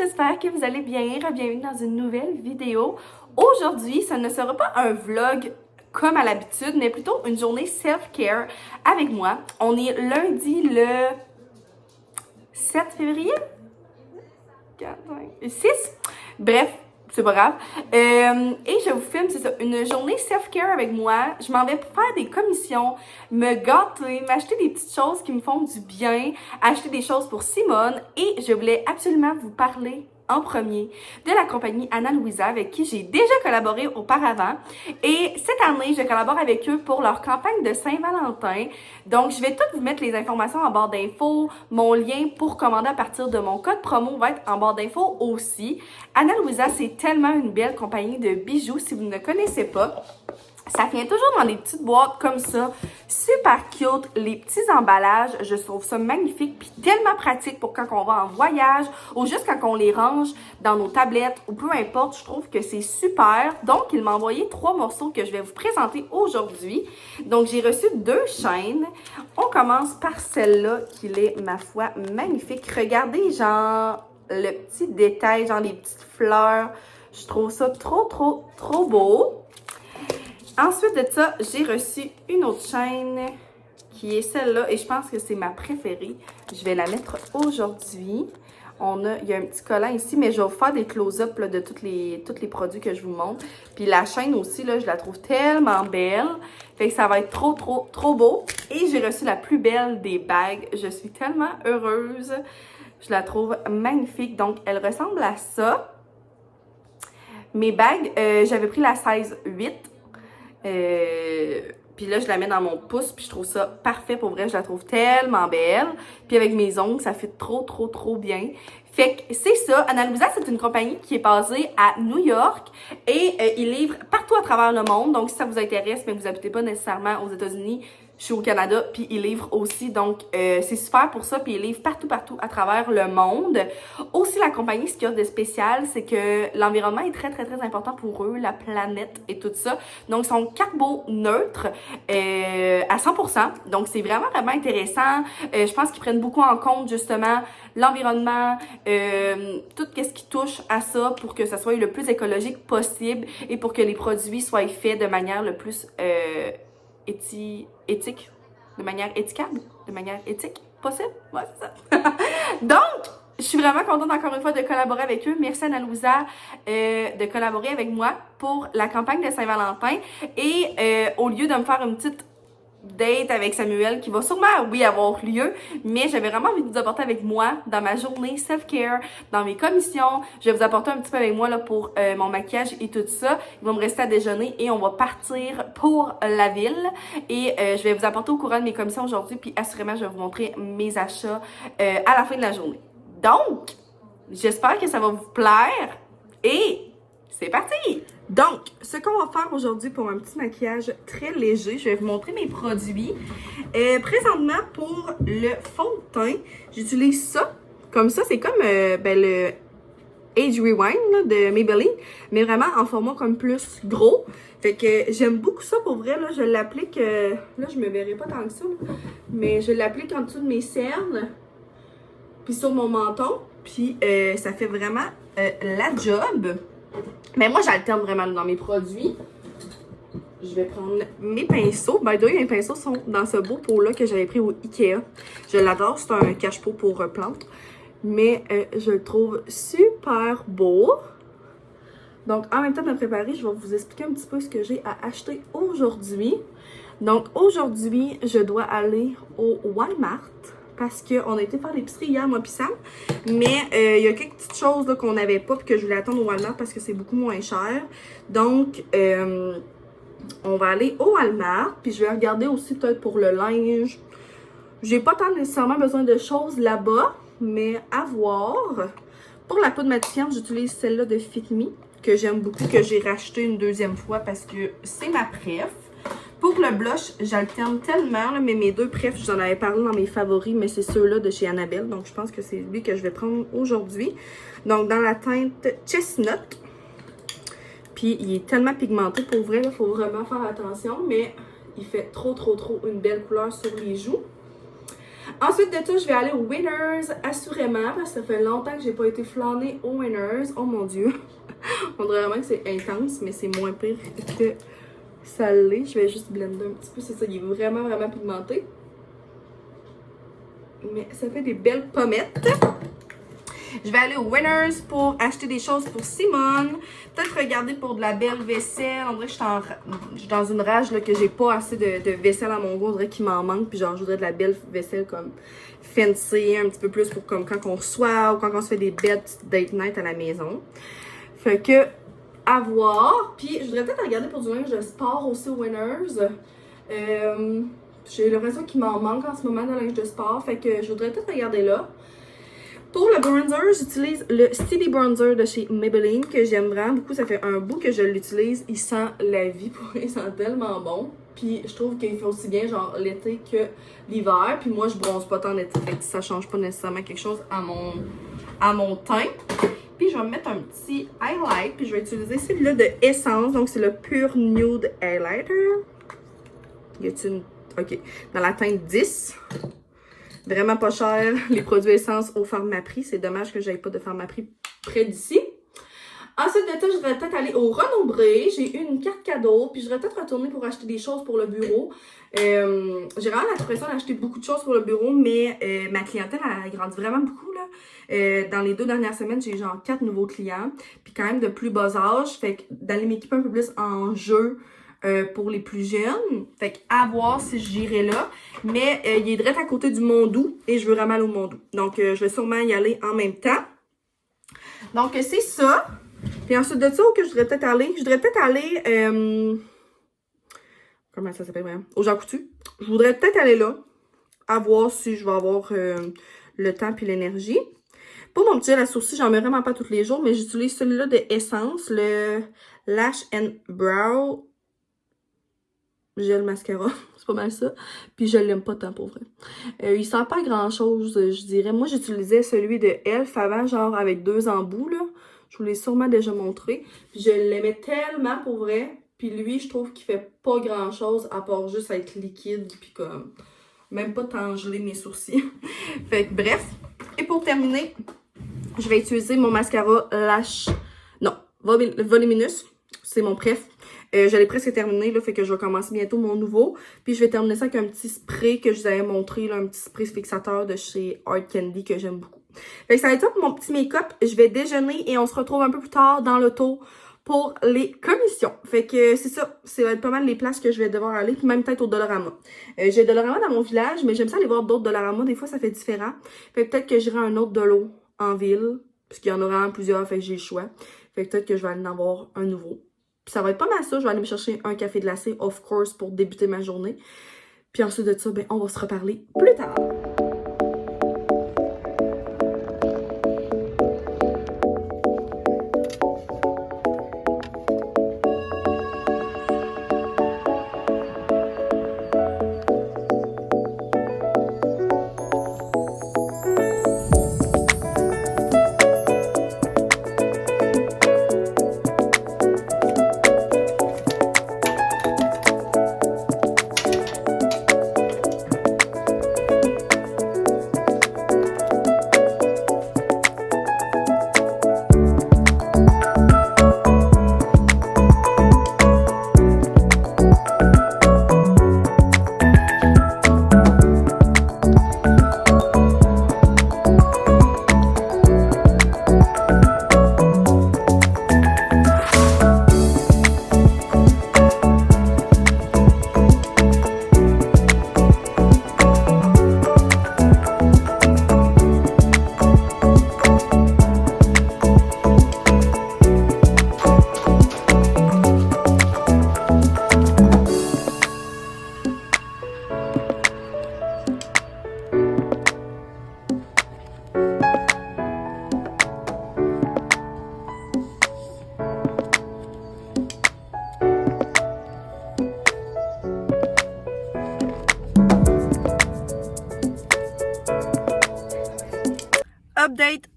j'espère que vous allez bien. Bienvenue dans une nouvelle vidéo. Aujourd'hui, ça ne sera pas un vlog comme à l'habitude, mais plutôt une journée self-care avec moi. On est lundi le 7 février? 4, 5, 6? Bref, c'est pas grave. Et je vous filme, c'est ça, une journée self-care avec moi. Je m'en vais faire des commissions, me gâter, m'acheter des petites choses qui me font du bien, acheter des choses pour Simone. Et je voulais absolument vous parler en premier de la compagnie Ana Luisa avec qui j'ai déjà collaboré auparavant. Et cette année, je collabore avec eux pour leur campagne de Saint-Valentin. Donc, je vais toutes vous mettre les informations en barre d'infos. Mon lien pour commander à partir de mon code promo va être en barre d'infos aussi. Ana Luisa, c'est tellement une belle compagnie de bijoux. Si vous ne connaissez pas, ça vient toujours dans des petites boîtes comme ça, super cute, les petits emballages, je trouve ça magnifique puis tellement pratique pour quand on va en voyage ou juste quand on les range dans nos tablettes ou peu importe, je trouve que c'est super. Donc, il m'a envoyé 3 morceaux que je vais vous présenter aujourd'hui. Donc, j'ai reçu 2 chaînes. On commence par celle-là qui est, ma foi, magnifique. Regardez, genre, le petit détail, genre les petites fleurs. Je trouve ça trop beau. Ensuite de ça, j'ai reçu une autre chaîne qui est celle-là et je pense que c'est ma préférée. Je vais la mettre aujourd'hui. Il y a un petit collant ici, mais je vais vous faire des close-up de tous les produits que je vous montre. Puis la chaîne aussi, là, je la trouve tellement belle. Fait que ça va être trop beau. Et j'ai reçu la plus belle des bagues. Je suis tellement heureuse. Je la trouve magnifique. Donc, elle ressemble à ça. Mes bagues, j'avais pris la size 8. Puis là, je la mets dans mon pouce, puis je trouve ça parfait. Pour vrai, je la trouve tellement belle. Puis avec mes ongles, ça fait trop bien. Fait que c'est ça. Ana Luisa, c'est une compagnie qui est basée à New York et ils livrent partout à travers le monde. Donc, si ça vous intéresse, mais vous n'habitez pas nécessairement aux États-Unis, je suis au Canada, puis ils livrent aussi. Donc, c'est super pour ça. Puis ils livrent partout à travers le monde. Aussi, la compagnie, ce qu'il y a de spécial, c'est que l'environnement est très important pour eux, la planète et tout ça. Donc, ils sont carbo-neutres à 100%. Donc, c'est vraiment intéressant. Je pense qu'ils prennent beaucoup en compte, justement, l'environnement, tout ce qui touche à ça pour que ça soit le plus écologique possible et pour que les produits soient faits de manière le plus éthique, de manière éthicable, de manière éthique possible. Ouais, c'est ça. Donc, je suis vraiment contente encore une fois de collaborer avec eux. Merci Ana Luisa de collaborer avec moi pour la campagne de Saint-Valentin. Et au lieu de me faire une petite date avec Samuel qui va sûrement, oui, avoir lieu, mais j'avais vraiment envie de vous apporter avec moi dans ma journée self-care, dans mes commissions. Je vais vous apporter un petit peu avec moi là pour mon maquillage et tout ça. Il va me rester à déjeuner et on va partir pour la ville. Et je vais vous apporter au courant de mes commissions aujourd'hui, puis assurément, je vais vous montrer mes achats à la fin de la journée. Donc, j'espère que ça va vous plaire et c'est parti! Donc, ce qu'on va faire aujourd'hui pour un petit maquillage très léger, je vais vous montrer mes produits. Présentement, pour le fond de teint, j'utilise ça. Comme ça, c'est comme le Age Rewind là, de Maybelline, mais vraiment en format comme plus gros. Fait que j'aime beaucoup ça pour vrai. Là, je l'applique, là je me verrai pas tant que ça, là, mais je l'applique en dessous de mes cernes, puis sur mon menton, puis ça fait vraiment la job. Mais moi, j'alterne vraiment dans mes produits. Je vais prendre mes pinceaux. By the way, mes pinceaux sont dans ce beau pot-là que j'avais pris au Ikea. Je l'adore, c'est un cache-pot pour plantes. Mais je le trouve super beau. Donc, en même temps de me préparer, je vais vous expliquer un petit peu ce que j'ai à acheter aujourd'hui. Donc, aujourd'hui, je dois aller au Walmart. Parce qu'on a été faire l'épicerie hier, moi pis Sam. Mais il y a quelques petites choses là, qu'on n'avait pas et que je voulais attendre au Walmart parce que c'est beaucoup moins cher. Donc, on va aller au Walmart. Puis je vais regarder aussi peut-être pour le linge. J'ai pas tant nécessairement besoin de choses là-bas, mais à voir. Pour la poudre matifiante, j'utilise celle-là de Fit Me, que j'aime beaucoup, que j'ai racheté une deuxième fois parce que c'est ma préf. Pour le blush, j'alterne tellement, là, mais mes 2 préfs, je vous en avais parlé dans mes favoris, mais c'est ceux-là de chez Annabelle. Donc, je pense que c'est lui que je vais prendre aujourd'hui. Donc, dans la teinte Chestnut. Puis, il est tellement pigmenté. Pour vrai, il faut vraiment faire attention, mais il fait trop une belle couleur sur les joues. Ensuite de tout, je vais aller au Winners, assurément, parce que ça fait longtemps que j'ai pas été flânée au Winners. Oh mon Dieu! On dirait vraiment que c'est intense, mais c'est moins pire que ça l'est. Je vais juste blender un petit peu, c'est ça, il est vraiment, vraiment pigmenté. Mais ça fait des belles pommettes. Je vais aller au Winners pour acheter des choses pour Simone. Peut-être regarder pour de la belle vaisselle. On dirait que je suis dans une rage là, que j'ai pas assez de vaisselle à mon goût. On dirait qu'il m'en manque. Puis genre, je voudrais de la belle vaisselle comme fancy, un petit peu plus pour comme quand on reçoit ou quand on se fait des belles date night à la maison. Fait que, à voir. Puis je voudrais peut-être regarder pour du linge de sport aussi au Winners. J'ai l'impression qu'il m'en manque en ce moment de linge de sport. Fait que je voudrais peut-être regarder là. Pour le bronzer, j'utilise le Steady Bronzer de chez Maybelline que j'aime vraiment beaucoup. Ça fait un bout que je l'utilise. Il sent la vie, pour il sent tellement bon. Puis je trouve qu'il fait aussi bien genre l'été que l'hiver. Puis moi, je bronze pas tant l'été, fait que ça change pas nécessairement quelque chose à mon teint. Puis je vais me mettre un petit highlight. Puis je vais utiliser celui-là de Essence. Donc c'est le Pure Nude Highlighter. Y a-t-il une... OK. Dans la teinte 10. Vraiment pas cher, les produits Essence au Pharmaprix. C'est dommage que j'aille pas de Pharmaprix près d'ici. Ensuite de ça, je voudrais peut-être aller au Renombré. J'ai eu une carte cadeau. Puis je voudrais peut-être retourner pour acheter des choses pour le bureau. J'ai vraiment l'impression d'acheter beaucoup de choses pour le bureau. Mais ma clientèle a grandi vraiment beaucoup. Là. Dans les 2 dernières semaines, j'ai eu genre 4 nouveaux clients. Puis quand même de plus bas âge. Fait que d'aller m'équiper un peu plus en jeu. Pour les plus jeunes. Fait qu'à voir si j'irai là. Mais il est direct à côté du Mondou et je veux vraiment aller au Mondou. Donc, je vais sûrement y aller en même temps. Donc, c'est ça. Puis ensuite de ça, où que je voudrais peut-être aller? Je voudrais peut-être aller... comment ça s'appelle vraiment? Au Jean Coutu. Je voudrais peut-être aller là. À voir si je vais avoir le temps et l'énergie. Pour mon petit gel à sourcils, j'en mets vraiment pas tous les jours. Mais j'utilise celui-là de Essence. Le Lash and Brow gel mascara, c'est pas mal ça. Puis je l'aime pas tant pour vrai. Il sent pas grand chose, je dirais. Moi, j'utilisais celui de Elf avant, genre avec 2 embouts, là. Je vous l'ai sûrement déjà montré. Puis je l'aimais tellement pour vrai. Puis lui, je trouve qu'il fait pas grand chose à part juste être liquide. Puis comme, même pas tant geler mes sourcils. Fait que bref. Et pour terminer, je vais utiliser mon mascara Lash... Non, Voluminous. C'est mon préf. J'allais presque terminer, là, fait que je vais commencer bientôt mon nouveau. Puis je vais terminer ça avec un petit spray que je vous avais montré, là, un petit spray fixateur de chez Hard Candy que j'aime beaucoup. Fait que ça va être ça pour mon petit make-up. Je vais déjeuner et on se retrouve un peu plus tard dans l'auto pour les commissions. Fait que c'est ça, ça va être pas mal les places que je vais devoir aller, puis même peut-être au Dollarama. J'ai Dollarama dans mon village, mais j'aime ça aller voir d'autres Dollarama. Des fois, ça fait différent. Fait que peut-être que j'irai à un autre Dolo en ville, parce qu'il y en aura plusieurs, fait que j'ai le choix. Fait que peut-être que je vais aller en avoir un nouveau. Puis ça va être pas mal ça. Je vais aller me chercher un café glacé, of course, pour débuter ma journée. Puis ensuite de ça, ben, on va se reparler plus tard.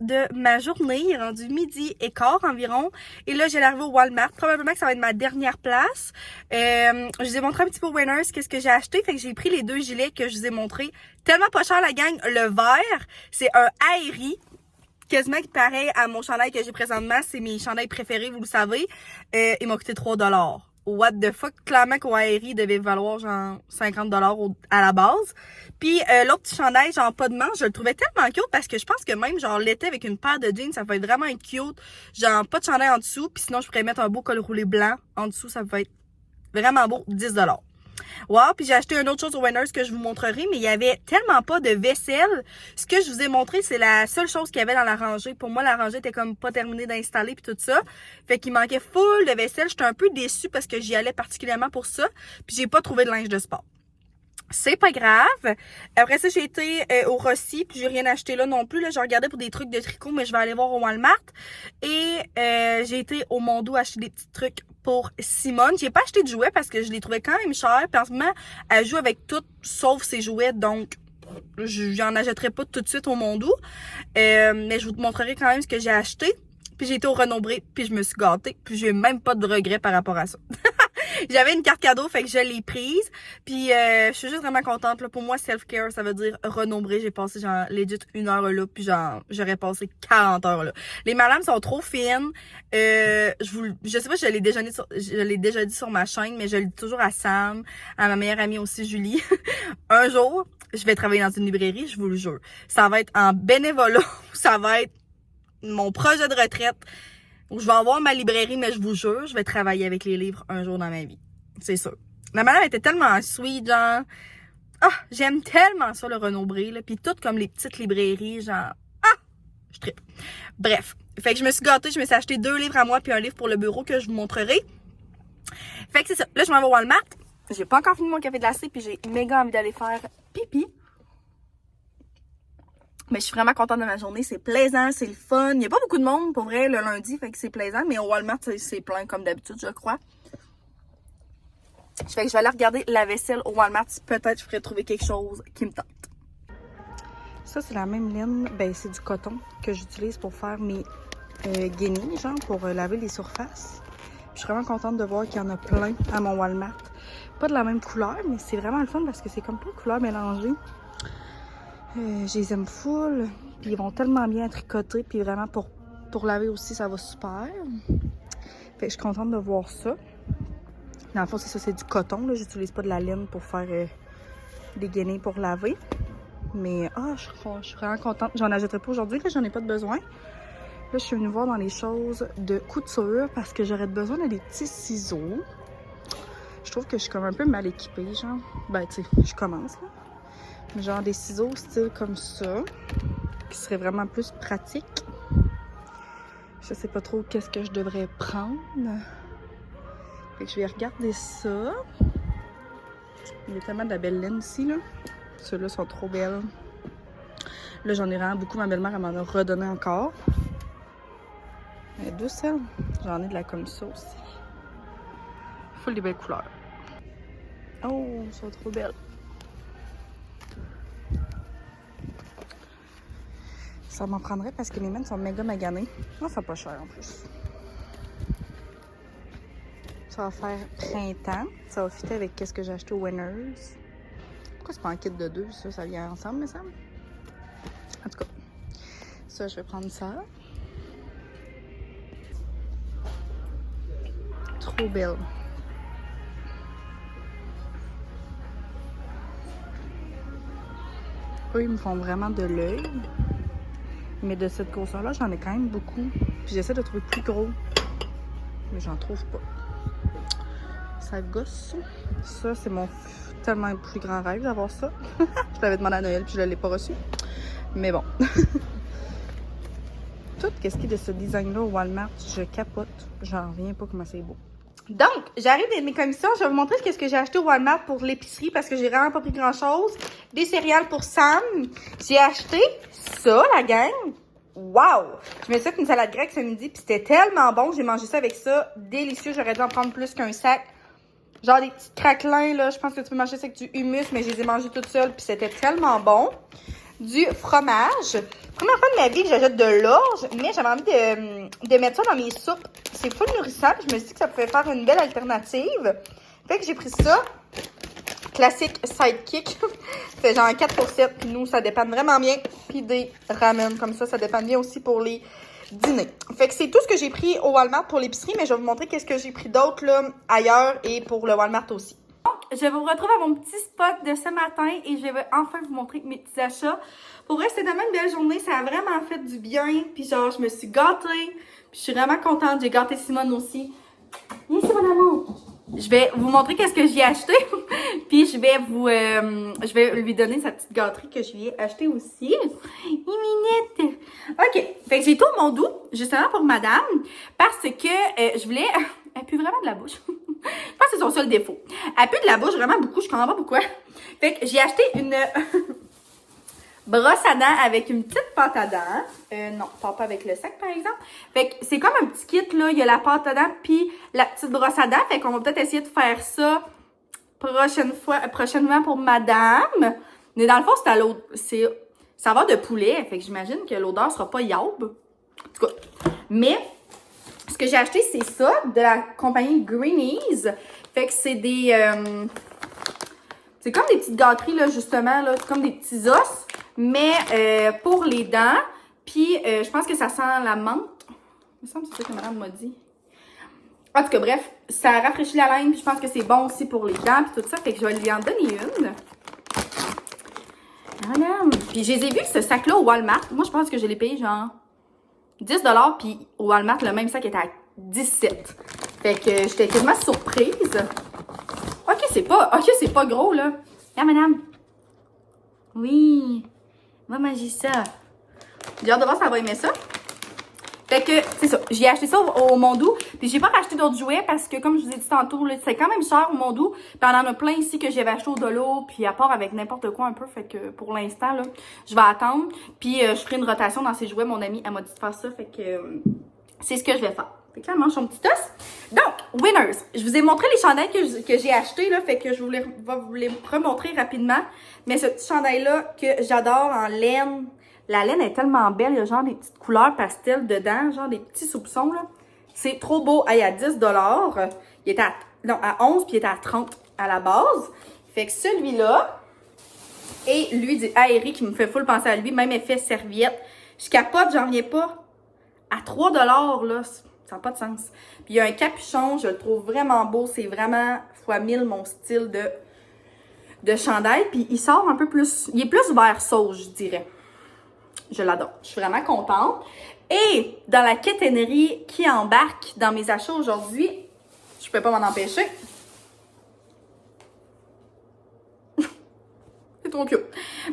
de ma journée. Il est rendu 12h15 environ. Et là, j'ai arrivé au Walmart. Probablement que ça va être ma dernière place. Je vous ai montré un petit peu au Winners qu'est-ce que j'ai acheté. Fait que j'ai pris les 2 gilets que je vous ai montrés. Tellement pas cher, la gang. Le vert, c'est un Aerie. Quasiment pareil à mon chandail que j'ai présentement. C'est mes chandails préférés, vous le savez. Ils m'ont coûté 3$. What the fuck? Clairement qu'au Aerie devait valoir genre 50$ à la base. Puis l'autre petit chandail, genre pas de manche, je le trouvais tellement cute parce que je pense que même genre l'été avec une paire de jeans, ça peut être vraiment cute. Genre pas de chandail en dessous. Puis sinon, je pourrais mettre un beau col roulé blanc en dessous. Ça peut être vraiment beau. 10$. Wow, puis j'ai acheté une autre chose au Winners que je vous montrerai, mais il y avait tellement pas de vaisselle. Ce que je vous ai montré, c'est la seule chose qu'il y avait dans la rangée. Pour moi, la rangée était comme pas terminée d'installer puis tout ça. Fait qu'il manquait full de vaisselle. J'étais un peu déçue parce que j'y allais particulièrement pour ça. Puis j'ai pas trouvé de linge de sport. C'est pas grave. Après ça, j'ai été au Rossi, puis j'ai rien acheté là non plus. Là, j'ai regardé pour des trucs de tricot, mais je vais aller voir au Walmart. Et j'ai été au Mondo acheter des petits trucs pour Simone. J'ai pas acheté de jouets parce que je les trouvais quand même chers. Puis en ce moment, elle joue avec tout sauf ses jouets, donc j'en achèterai pas tout de suite au Mondo. Mais je vous montrerai quand même ce que j'ai acheté. Puis j'ai été au Renombré, puis je me suis gâtée. Puis j'ai même pas de regrets par rapport à ça. J'avais une carte cadeau, fait que je l'ai prise. Puis je suis juste vraiment contente. Là. Pour moi, self-care, ça veut dire renombré. J'ai passé genre legit 1 heure là, puis genre j'aurais passé 40 heures là. Les madames sont trop fines. Je sais pas si je l'ai déjà dit sur ma chaîne, mais je le dis toujours à Sam, à ma meilleure amie aussi, Julie. Un jour, je vais travailler dans une librairie, je vous le jure. Ça va être en bénévolat, ça va être mon projet de retraite. Je vais avoir ma librairie, mais je vous jure, je vais travailler avec les livres un jour dans ma vie. C'est sûr. La madame était tellement sweet, genre... Ah, j'aime tellement ça, le Renombré, là. Puis tout comme les petites librairies, genre... Ah, je trippe. Bref. Fait que je me suis gâtée, je me suis acheté 2 livres à moi puis un livre pour le bureau que je vous montrerai. Fait que c'est ça. Là, je m'en vais au Walmart. J'ai pas encore fini mon café glacé puis j'ai méga envie d'aller faire pipi. Mais je suis vraiment contente de ma journée. C'est plaisant, c'est le fun. Il n'y a pas beaucoup de monde, pour vrai, le lundi, fait que c'est plaisant. Mais au Walmart, c'est plein comme d'habitude, je crois. Fait que je vais aller regarder la vaisselle au Walmart. Peut-être je pourrais trouver quelque chose qui me tente. Ça, c'est la même laine. Ben, c'est du coton que j'utilise pour faire mes guenilles, genre, pour laver les surfaces. Puis, je suis vraiment contente de voir qu'il y en a plein à mon Walmart. Pas de la même couleur, mais c'est vraiment le fun parce que c'est comme plein de couleurs mélangées. Je les aime full, puis ils vont tellement bien tricoter, puis vraiment pour laver aussi, ça va super. Fait que je suis contente de voir ça. Dans le fond, c'est ça, c'est du coton, là. J'utilise pas de la laine pour faire des gainés pour laver. Mais, je suis vraiment contente. J'en achèterai pas aujourd'hui, là, j'en ai pas de besoin. Là, je suis venue voir dans les choses de couture parce que j'aurais besoin de des petits ciseaux. Je trouve que je suis comme un peu mal équipée, genre. Ben, tu sais, je commence, là. Genre des ciseaux style comme ça, qui serait vraiment plus pratique. Je sais pas trop qu'est-ce que je devrais prendre. Fait que je vais regarder ça. Il y a tellement de la belle laine ici, là. Ceux-là sont trop belles. Là, j'en ai vraiment beaucoup. Ma belle-mère, elle m'en a redonné encore. Elle est douce, celle. J'en ai de la comme ça aussi. Full des belles couleurs. Oh, elles sont trop belles. Ça m'en prendrait parce que mes mains sont méga maganées. Non, ça pas cher en plus. Ça va faire printemps. Ça va fitter avec ce que j'ai acheté au Winners. Pourquoi c'est pas un kit de 2? Ça vient ensemble, mais ça. En tout cas, ça, je vais prendre ça. Trop belle. Eux, ils me font vraiment de l'œil. Mais de cette grosseur-là, j'en ai quand même beaucoup. Puis j'essaie de trouver plus gros. Mais j'en trouve pas. Ça gosse. Ça, c'est mon tellement plus grand rêve d'avoir ça. Je l'avais demandé à Noël, puis je ne l'ai pas reçu. Mais bon. Tout ce qui est de ce design-là au Walmart, je capote. J'en reviens pas comment c'est beau. Donc, j'arrive de mes commissions. Je vais vous montrer ce que j'ai acheté au Walmart pour l'épicerie parce que j'ai vraiment pas pris grand-chose. Des céréales pour Sam. J'ai acheté ça, la gang. Wow! Je me suis fait une salade grecque ce midi puis c'était tellement bon. J'ai mangé ça avec ça. Délicieux. J'aurais dû en prendre plus qu'un sac. Genre des petits craquelins, là. Je pense que tu peux manger ça avec du hummus, mais je les ai mangés toutes seules puis c'était tellement bon. du fromage. Première fois de ma vie que j'achète de l'orge, mais j'avais envie de mettre ça dans mes soupes. C'est full nourrissant, puis je me suis dit que ça pouvait faire une belle alternative. Fait que j'ai pris ça. Classique sidekick. C'est genre 4 pour 7, puis nous, ça dépanne vraiment bien. Puis des ramen, comme ça dépanne bien aussi pour les dîners. Fait que c'est tout ce que j'ai pris au Walmart pour l'épicerie, mais je vais vous montrer qu'est-ce que j'ai pris d'autre là ailleurs et pour le Walmart aussi. Je vais vous retrouver à mon petit spot de ce matin et je vais enfin vous montrer mes petits achats. Pour vrai, c'était tellement une belle journée, ça a vraiment fait du bien. Puis genre, je me suis gâtée. Puis je suis vraiment contente, j'ai gâté Simone aussi. Viens ici, mon amour. Je vais vous montrer qu'est-ce que j'ai acheté. Puis je vais lui donner sa petite gâterie que je lui ai achetée aussi. Minette. OK. Fait que j'ai tout mon doux, justement pour madame, parce que je voulais... Elle pue vraiment de la bouche. Je pense que c'est son seul défaut. Elle pue de la bouche vraiment beaucoup, je comprends pas pourquoi. Fait que j'ai acheté une brosse à dents avec une petite pâte à dents. Non, pas avec le sac par exemple. Fait que c'est comme un petit kit là, il y a la pâte à dents puis la petite brosse à dents. Fait qu'on va peut-être essayer de faire ça prochainement pour madame. Mais dans le fond, ça va de poulet. Fait que j'imagine que l'odeur sera pas yaube. En tout cas. Mais ce que j'ai acheté, c'est ça, de la compagnie Greenies. Fait que c'est des... c'est comme des petites gâteries, là, justement, là. C'est comme des petits os, mais pour les dents. Puis, je pense que ça sent la menthe. Il me semble que c'est ça que madame m'a dit. En tout cas, bref, ça rafraîchit la laine, puis je pense que c'est bon aussi pour les dents, puis tout ça. Fait que je vais lui en donner une. Voilà. Puis, je les ai vus, ce sac-là, au Walmart. Moi, je pense que je l'ai payé, genre... 10 $, puis au Walmart, le même sac était à 17. Fait que j'étais quasiment surprise. OK, c'est pas gros, là. Là, madame. Oui. Va manger ça. J'ai hâte de voir si elle va aimer ça. Fait que, c'est ça. J'ai acheté ça au Mondou. Puis j'ai pas racheté d'autres jouets parce que, comme je vous ai dit tantôt, c'est quand même cher au Mondou. Puis on en a plein ici que j'avais acheté au Dolo. Puis à part avec n'importe quoi un peu. Fait que pour l'instant, là, je vais attendre. Puis je ferai une rotation dans ces jouets. Mon amie, elle m'a dit de faire ça. Fait que c'est ce que je vais faire. Fait que là, elle mange son petit os. Donc, winners. Je vous ai montré les chandails que j'ai achetés, là. Fait que je vais vous les remontrer rapidement. Mais ce petit chandail-là que j'adore en laine. La laine est tellement belle, il y a genre des petites couleurs pastel dedans, genre des petits soupçons, là. C'est trop beau. Hey, à 10 $. Il était à 11, puis il était à 30 à la base. Fait que celui-là, et lui, dit Eric, qui me fait full penser à lui, même effet serviette. Je capote, j'en reviens pas. À 3 $, là, ça n'a pas de sens. Puis il y a un capuchon, je le trouve vraiment beau. C'est vraiment fois 1000 mon style de chandail. Puis il sort un peu plus, il est plus vert sauge, je dirais. Je l'adore. Je suis vraiment contente. Et dans la quétainerie qui embarque dans mes achats aujourd'hui, je ne peux pas m'en empêcher. C'est trop cute.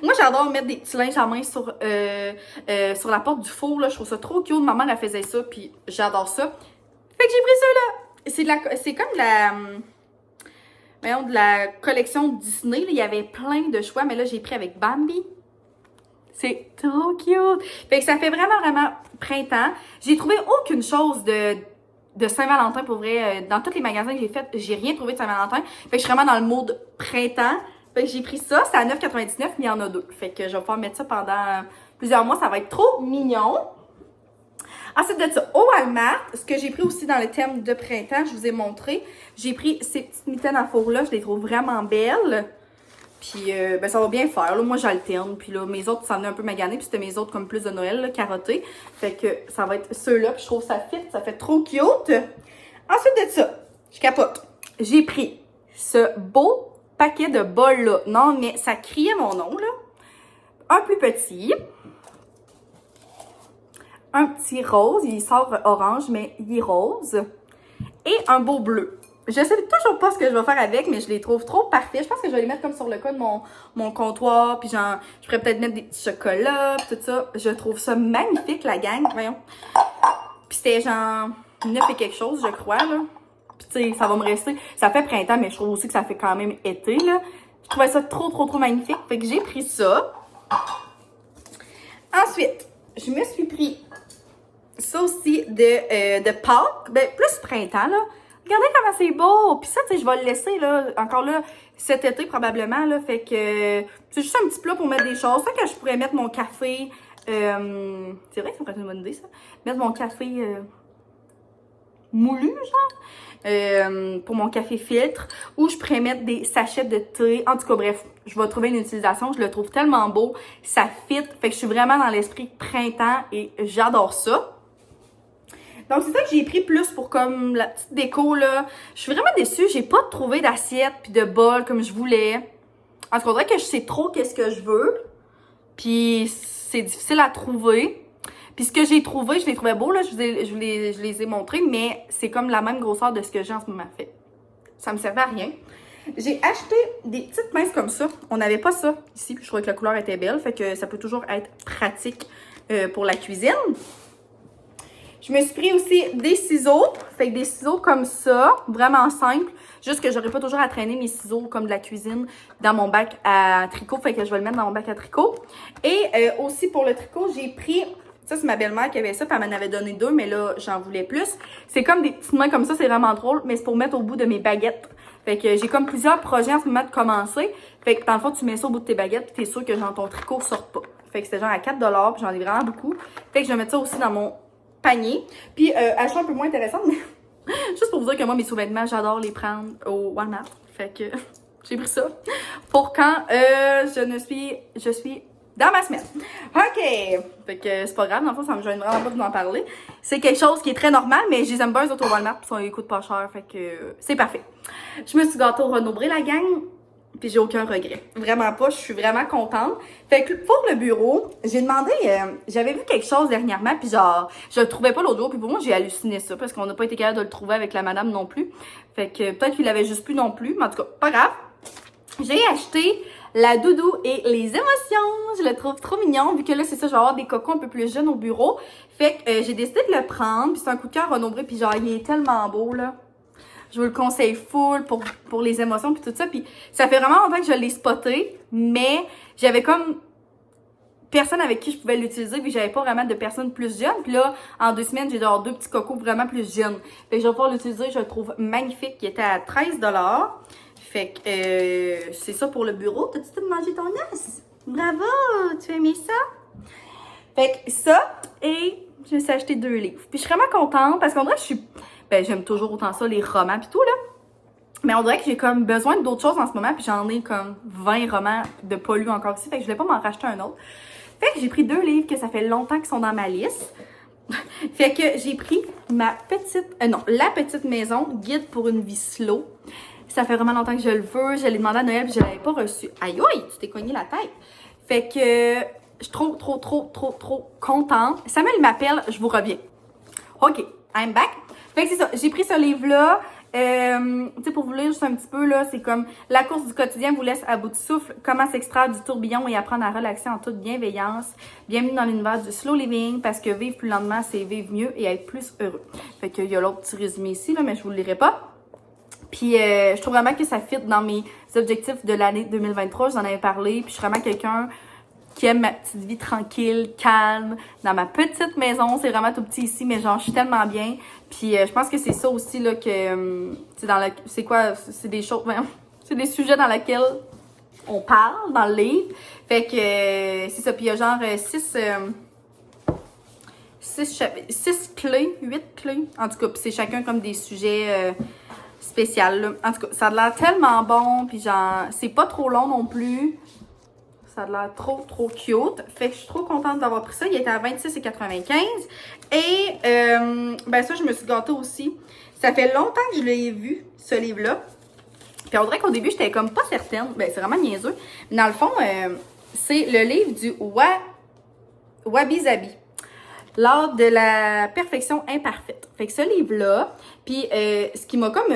Moi, j'adore mettre des petits linges à main sur la porte du four. Là. Je trouve ça trop cute. Maman, elle faisait ça, puis j'adore ça. Fait que j'ai pris ceux-là. C'est comme de la collection Disney. Là. Il y avait plein de choix, mais là, j'ai pris avec Bambi. C'est trop cute! Fait que ça fait vraiment, vraiment printemps. J'ai trouvé aucune chose de Saint-Valentin, pour vrai. Dans tous les magasins que j'ai fait, j'ai rien trouvé de Saint-Valentin. Fait que je suis vraiment dans le mode printemps. Fait que j'ai pris ça. C'est à 9,99$, mais il y en a 2. Fait que je vais pouvoir mettre ça pendant plusieurs mois. Ça va être trop mignon. Ensuite de ça, au Walmart, ce que j'ai pris aussi dans le thème de printemps, je vous ai montré. J'ai pris ces petites mitaines à four-là. Je les trouve vraiment belles. Puis, ça va bien faire. Là, moi, j'alterne. Puis là, mes autres, ça venait un peu magané. Puis c'était mes autres comme plus de Noël, là, carottés. Fait que ça va être ceux-là. Puis je trouve ça fit. Ça fait trop cute. Ensuite de ça, je capote. J'ai pris ce beau paquet de bols-là. Non, mais ça criait mon nom, là. Un plus petit. Un petit rose. Il sort orange, mais il est rose. Et un beau bleu. Je sais toujours pas ce que je vais faire avec, mais je les trouve trop parfaits. Je pense que je vais les mettre comme sur le cas de mon comptoir. Puis genre, je pourrais peut-être mettre des petits chocolats, pis tout ça. Je trouve ça magnifique, la gang. Voyons. Puis c'était genre 9 et quelque chose, je crois, là. Puis tu sais, ça va me rester. Ça fait printemps, mais je trouve aussi que ça fait quand même été, là. Je trouvais ça trop, trop, trop magnifique. Fait que j'ai pris ça. Ensuite, je me suis pris ça aussi de Pâques. Ben, plus printemps, là. Regardez comment c'est beau! Puis ça, tu sais, je vais le laisser, là. Encore là, cet été probablement, là. Fait que c'est juste un petit plat pour mettre des choses. Ça que je pourrais mettre mon café. C'est vrai que ça pourrait être une bonne idée, ça. Mettre mon café moulu, genre. Pour mon café filtre. Ou je pourrais mettre des sachets de thé. En tout cas, bref, je vais trouver une utilisation. Je le trouve tellement beau. Ça fit. Fait que je suis vraiment dans l'esprit printemps et j'adore ça. Donc, c'est ça que j'ai pris plus pour comme la petite déco, là. Je suis vraiment déçue. J'ai pas trouvé d'assiette puis de bol comme je voulais. En tout cas, on dirait que je sais trop qu'est-ce que je veux. Puis, c'est difficile à trouver. Puis, ce que j'ai trouvé, je les trouvais beaux, là. Je les ai montrés, mais c'est comme la même grosseur de ce que j'ai en ce moment. Fait ça me servait à rien. J'ai acheté des petites pinces comme ça. On n'avait pas ça ici. Puis, je trouvais que la couleur était belle. Fait que ça peut toujours être pratique pour la cuisine. Je me suis pris aussi des ciseaux. Fait que des ciseaux comme ça, vraiment simple. Juste que j'aurais pas toujours à traîner mes ciseaux comme de la cuisine dans mon bac à tricot. Fait que je vais le mettre dans mon bac à tricot. Et aussi pour le tricot, j'ai pris... Ça, c'est ma belle-mère qui avait ça, puis elle m'en avait donné 2, mais là, j'en voulais plus. C'est comme des petites mains comme ça, c'est vraiment drôle, mais c'est pour mettre au bout de mes baguettes. Fait que j'ai comme plusieurs projets en ce moment de commencer. Fait que dans le fond, tu mets ça au bout de tes baguettes, puis t'es sûr que genre ton tricot sort pas. Fait que c'était genre à 4 $, puis j'en ai vraiment beaucoup. Fait que je vais mettre ça aussi dans mon panier. Puis, achat un peu moins intéressante, mais juste pour vous dire que moi, mes sous-vêtements, j'adore les prendre au Walmart. Fait que j'ai pris ça pour quand je suis dans ma semaine. OK! Fait que c'est pas grave, dans le fond, ça me gêne vraiment pas de m'en parler. C'est quelque chose qui est très normal, mais je les aime bien, eux autres au Walmart, puis ça coûte pas cher, fait que c'est parfait. Je me suis gâtée au Renaud-Bré, la gang. Puis j'ai aucun regret. Vraiment pas, je suis vraiment contente. Fait que pour le bureau, j'ai demandé, j'avais vu quelque chose dernièrement, puis genre, je le trouvais pas l'autre jour, puis pour moi, j'ai halluciné ça, parce qu'on n'a pas été capable de le trouver avec la madame non plus. Fait que peut-être qu'il l'avait juste plus non plus, mais en tout cas, pas grave. J'ai acheté la doudou et les émotions. Je le trouve trop mignon, vu que là, c'est ça, je vais avoir des cocos un peu plus jeunes au bureau. Fait que j'ai décidé de le prendre, puis c'est un coup de cœur Renaud-Bré, puis genre, il est tellement beau, là. Je vous le conseille full pour les émotions puis tout ça. Puis ça fait vraiment longtemps que je l'ai spoté, mais j'avais comme personne avec qui je pouvais l'utiliser, puis j'avais pas vraiment de personnes plus jeunes. Puis là, en 2 semaines, j'ai genre 2 petits cocos vraiment plus jeunes. Fait que je vais pouvoir l'utiliser, je le trouve magnifique, qui était à 13 $. Fait que c'est ça pour le bureau. T'as-tu tout mangé ton os? Bravo! Tu as aimé ça? Fait que ça, et je me suis acheté 2 livres. Puis je suis vraiment contente, parce qu'en vrai, j'aime toujours autant ça, les romans pis tout, là. Mais on dirait que j'ai comme besoin d'autres choses en ce moment, puis j'en ai comme 20 romans de pas lus encore ici, fait que je voulais pas m'en racheter un autre. Fait que j'ai pris 2 livres que ça fait longtemps qu'ils sont dans ma liste. Fait que j'ai pris la petite maison, guide pour une vie slow. Ça fait vraiment longtemps que je le veux, je l'ai demandé à Noël, puis je l'avais pas reçu. Aïe aïe, tu t'es cogné la tête. Fait que je suis trop contente. Samuel m'appelle, je vous reviens. OK, I'm back. Fait que c'est ça, j'ai pris ce livre-là. Tu sais, pour vous lire juste un petit peu, là, c'est comme la course du quotidien vous laisse à bout de souffle, comment s'extraire du tourbillon et apprendre à relaxer en toute bienveillance. Bienvenue dans l'univers du slow living, parce que vivre plus lentement, c'est vivre mieux et être plus heureux. Fait qu'il y a l'autre petit résumé ici, là, mais je vous le lirai pas. Puis je trouve vraiment que ça fit dans mes objectifs de l'année 2023. Je vous en avais parlé, puis je suis vraiment quelqu'un qui aime ma petite vie tranquille, calme, dans ma petite maison. C'est vraiment tout petit ici, mais genre, je suis tellement bien. Puis je pense que c'est ça aussi, là, que c'est quoi? C'est des choses, c'est des sujets dans lesquels on parle dans le livre. Fait que c'est ça. Puis il y a genre 6 clés, 8 clés. En tout cas, puis c'est chacun comme des sujets spéciaux, là. En tout cas, ça a l'air tellement bon. Puis genre, c'est pas trop long non plus. Ça a l'air trop cute. Fait que je suis trop contente d'avoir pris ça. Il était à 26,95 $. Et ben ça, je me suis gâtée aussi. Ça fait longtemps que je l'ai vu, ce livre-là. Puis on dirait qu'au début, j'étais comme pas certaine. Ben c'est vraiment niaiseux. Mais dans le fond, c'est le livre du Wabi Sabi. L'art de la perfection imparfaite. Fait que ce livre-là, puis ce qui m'a comme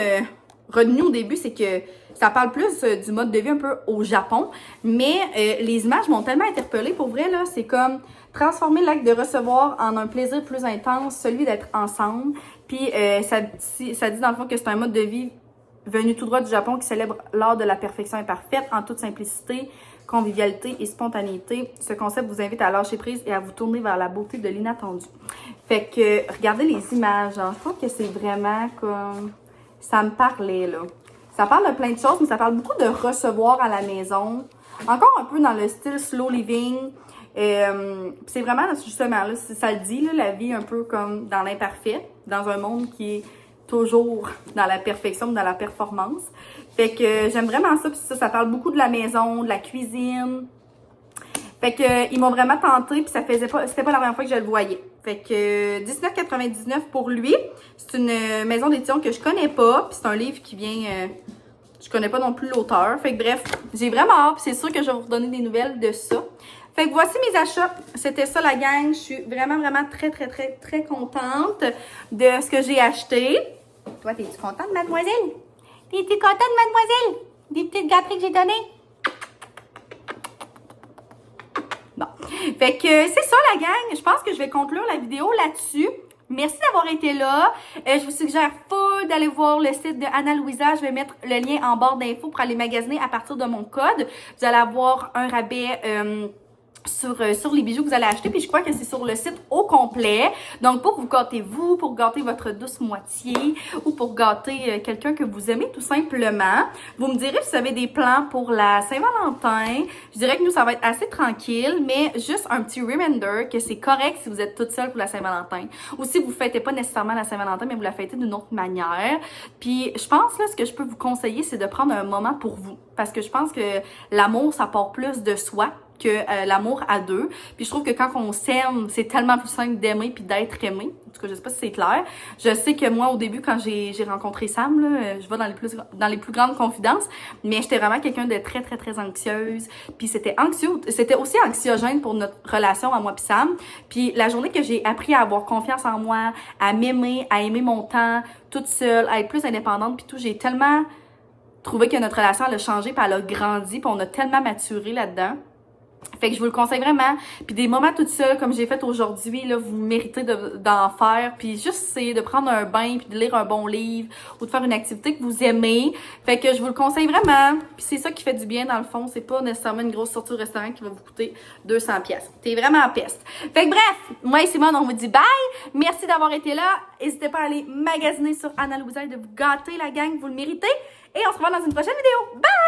retenu au début, c'est que ça parle plus du mode de vie un peu au Japon, mais les images m'ont tellement interpellée, pour vrai, là, c'est comme transformer l'acte de recevoir en un plaisir plus intense, celui d'être ensemble, puis ça dit dans le fond que c'est un mode de vie venu tout droit du Japon qui célèbre l'art de la perfection imparfaite en toute simplicité, convivialité et spontanéité. Ce concept vous invite à lâcher prise et à vous tourner vers la beauté de l'inattendu. Fait que, regardez les images, hein. Je trouve que c'est vraiment comme... Ça me parlait, là. Ça parle de plein de choses, mais ça parle beaucoup de recevoir à la maison. Encore un peu dans le style slow living. C'est vraiment, justement, là, ça le dit, là, la vie un peu comme dans l'imparfait, dans un monde qui est toujours dans la perfection, dans la performance. Fait que j'aime vraiment ça, puis ça parle beaucoup de la maison, de la cuisine. Fait que ils m'ont vraiment tenté, puis c'était pas la première fois que je le voyais. Fait que 19,99 pour lui. C'est une maison d'édition que je connais pas, puis c'est un livre qui vient... je connais pas non plus l'auteur. Fait que bref, j'ai vraiment hâte, puis c'est sûr que je vais vous donner des nouvelles de ça. Fait que voici mes achats. C'était ça la gang. Je suis vraiment, vraiment très contente de ce que j'ai acheté. Toi, t'es-tu contente, mademoiselle? T'es-tu contente, mademoiselle? Des petites gâteries que j'ai données? Bon. Fait que c'est ça la gang. Je pense que je vais conclure la vidéo là-dessus. Merci d'avoir été là. Je vous suggère full d'aller voir le site de Ana Luisa. Je vais mettre le lien en barre d'infos pour aller magasiner à partir de mon code. Vous allez avoir un rabais... sur les bijoux que vous allez acheter, puis je crois que c'est sur le site au complet. Donc, pour vous gâter vous, pour gâter votre douce moitié ou pour gâter quelqu'un que vous aimez tout simplement. Vous me direz si vous avez des plans pour la Saint-Valentin. Je dirais que nous, ça va être assez tranquille, mais juste un petit reminder que c'est correct si vous êtes toute seule pour la Saint-Valentin ou si vous ne fêtez pas nécessairement la Saint-Valentin, mais vous la fêtez d'une autre manière. Puis, je pense, là, ce que je peux vous conseiller, c'est de prendre un moment pour vous. Parce que je pense que l'amour, ça part plus de soi que l'amour à deux. Puis je trouve que quand on s'aime, c'est tellement plus simple d'aimer puis d'être aimé. En tout cas, je sais pas si c'est clair. Je sais que moi, au début, quand j'ai rencontré Sam, là, je vais dans les plus grandes confidences, mais j'étais vraiment quelqu'un de très anxieuse. Puis c'était aussi anxiogène pour notre relation à moi puis Sam. Puis la journée que j'ai appris à avoir confiance en moi, à m'aimer, à aimer mon temps, toute seule, à être plus indépendante puis tout, j'ai tellement trouvé que notre relation, elle a changé puis elle a grandi puis on a tellement maturé là-dedans. Fait que je vous le conseille vraiment. Puis des moments toute seule, comme j'ai fait aujourd'hui, là, vous méritez d'en faire. Puis juste essayer de prendre un bain, puis de lire un bon livre, ou de faire une activité que vous aimez. Fait que je vous le conseille vraiment. Puis c'est ça qui fait du bien dans le fond. C'est pas nécessairement une grosse sortie au restaurant qui va vous coûter 200$. T'es vraiment en peste. Fait que bref, moi et Simone, on vous dit bye. Merci d'avoir été là. N'hésitez pas à aller magasiner sur Ana Luisa et de vous gâter la gang. Vous le méritez. Et on se revoit dans une prochaine vidéo. Bye!